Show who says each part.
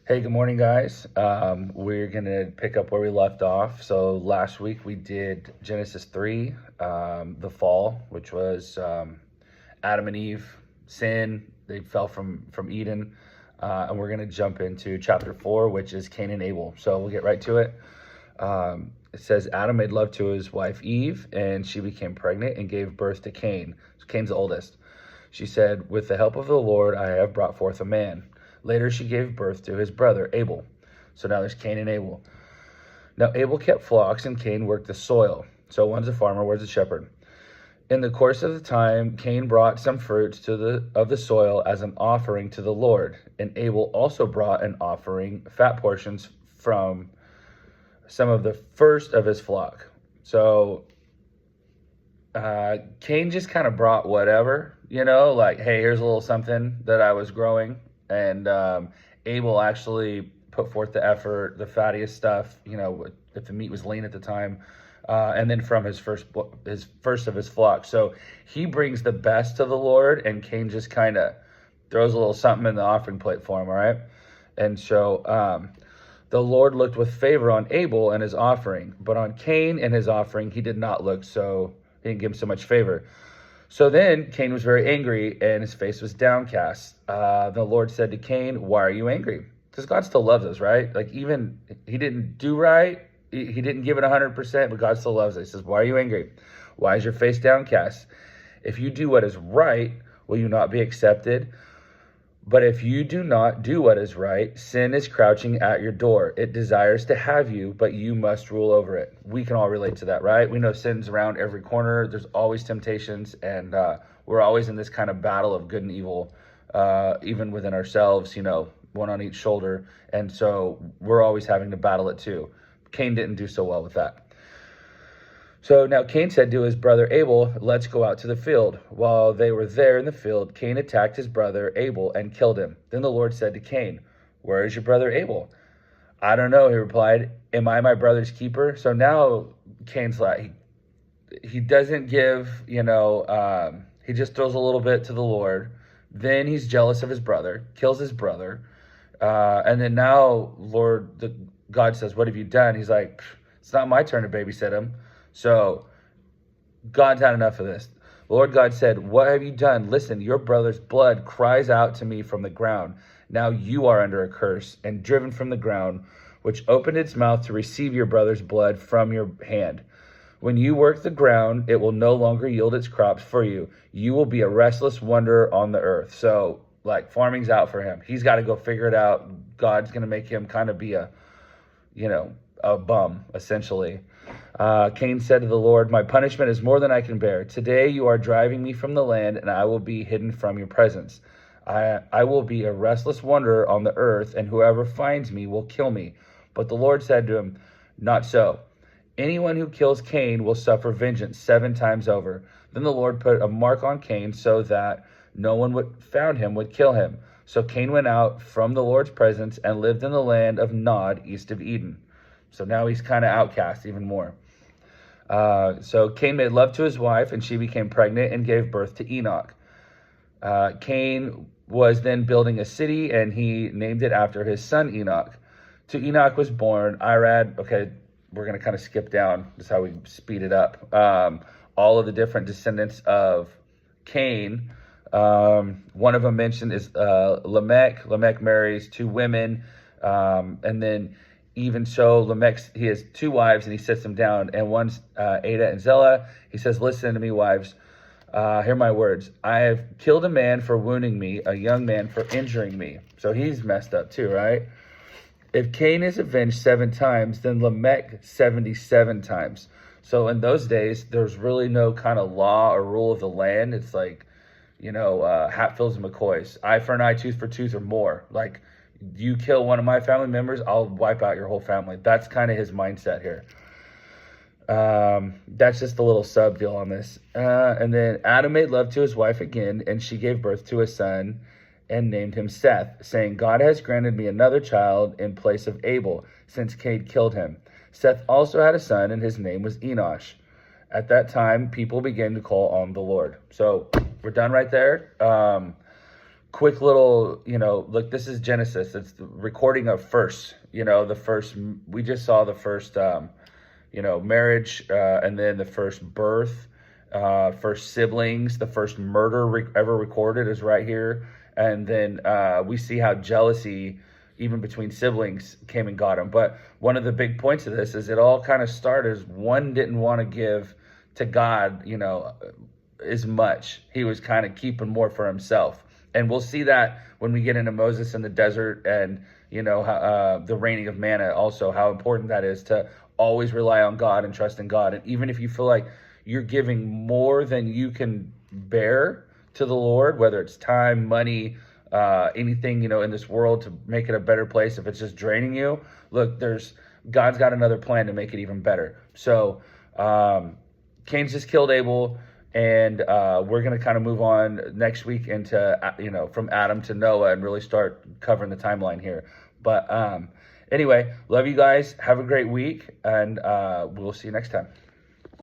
Speaker 1: Hey, good morning, guys. We're going to pick up where we left off. So last week we did Genesis 3, the fall, which was Adam and Eve, sin. They fell from Eden. And we're going to jump into chapter 4, which is Cain and Abel. So we'll get right to it. It says, Adam made love to his wife Eve, and she became pregnant and gave birth to Cain. So Cain's the oldest. She said, with the help of the Lord, I have brought forth a man. Later, she gave birth to his brother, Abel. So now there's Cain and Abel. Now, Abel kept flocks, and Cain worked the soil. So one's a farmer, one's a shepherd. In the course of the time, Cain brought some fruits of the soil as an offering to the Lord. And Abel also brought an offering, fat portions from some of the first of his flock. So Cain just kind of brought whatever, like, hey, here's a little something that I was growing. And Abel actually put forth the effort, the fattiest stuff, if the meat was lean at the time, and then from his first of his flock. So he brings the best to the Lord, and Cain just kind of throws a little something in the offering plate for him, all right? And so the Lord looked with favor on Abel and his offering, but on Cain and his offering he did not look, so he didn't give him so much favor. So then Cain was very angry, and his face was downcast. The Lord said to Cain, why are you angry? Because God still loves us, right? Like, even he didn't do right. He didn't give it 100%, but God still loves us. He says, why are you angry? Why is your face downcast? If you do what is right, will you not be accepted? But if you do not do what is right, sin is crouching at your door. It desires to have you, but you must rule over it. We can all relate to that, right? We know sin's around every corner. There's always temptations, and we're always in this kind of battle of good and evil, even within ourselves, one on each shoulder. And so we're always having to battle it too. Cain didn't do so well with that. So now Cain said to his brother Abel, let's go out to the field. While they were there in the field, Cain attacked his brother Abel and killed him. Then the Lord said to Cain, where is your brother Abel? I don't know, he replied. Am I my brother's keeper? So now Cain's like, he doesn't give, he just throws a little bit to the Lord. Then he's jealous of his brother, kills his brother. And then now God says, what have you done? He's like, it's not my turn to babysit him. So God's had enough of this. The Lord God said, what have you done? Listen, your brother's blood cries out to me from the ground. Now you are under a curse and driven from the ground, which opened its mouth to receive your brother's blood from your hand. When you work the ground, it will no longer yield its crops for you. You will be a restless wanderer on the earth. So, like, farming's out for him. He's got to go figure it out. God's going to make him kind of be a bum, essentially. Cain said to the Lord, my punishment is more than I can bear. Today you are driving me from the land, and I will be hidden from your presence. I will be a restless wanderer on the earth, and whoever finds me will kill me. But the Lord said to him, not so. Anyone who kills Cain will suffer vengeance 7 times over. Then the Lord put a mark on Cain so that no one would found him would kill him. So Cain went out from the Lord's presence and lived in the land of Nod, east of Eden. So now he's kind of outcast even more. So Cain made love to his wife, and she became pregnant and gave birth to Enoch. Cain was then building a city, and he named it after his son Enoch. To Enoch was born Irad. Okay, we're going to kind of skip down. This is how we speed it up. All of the different descendants of Cain. One of them mentioned is Lamech. Lamech marries 2 women, and then even so, Lamech, he has 2 wives, and he sets them down, and one's Ada and Zillah. He says, listen to me, wives. Hear my words. I have killed a man for wounding me, a young man for injuring me. So he's messed up too, right? If Cain is avenged 7 times, then Lamech 77 times. So in those days, there's really no kind of law or rule of the land. It's like, Hatfields and McCoys. Eye for an eye, tooth for tooth, or more. Like, you kill one of my family members, I'll wipe out your whole family. That's kind of his mindset here. That's just a little sub deal on this. And then Adam made love to his wife again, and she gave birth to a son and named him Seth, saying, God has granted me another child in place of Abel, since Cain killed him. Seth also had a son, and his name was Enosh. At that time, people began to call on the Lord. So we're done right there. quick little, look, this is Genesis. It's the recording of first, the first, we just saw the first, marriage, and then the first birth, first siblings, the first murder ever recorded is right here. And then we see how jealousy, even between siblings, came and got him. But one of the big points of this is it all kind of started as one didn't want to give to God, as much. He was kind of keeping more for himself. And we'll see that when we get into Moses in the desert and, the raining of manna, also how important that is to always rely on God and trust in God. And even if you feel like you're giving more than you can bear to the Lord, whether it's time, money, anything, in this world to make it a better place, if it's just draining you, look, God's got another plan to make it even better. So Cain's just killed Abel. And we're going to kind of move on next week into, from Adam to Noah and really start covering the timeline here. But anyway, love you guys. Have a great week. And we'll see you next time.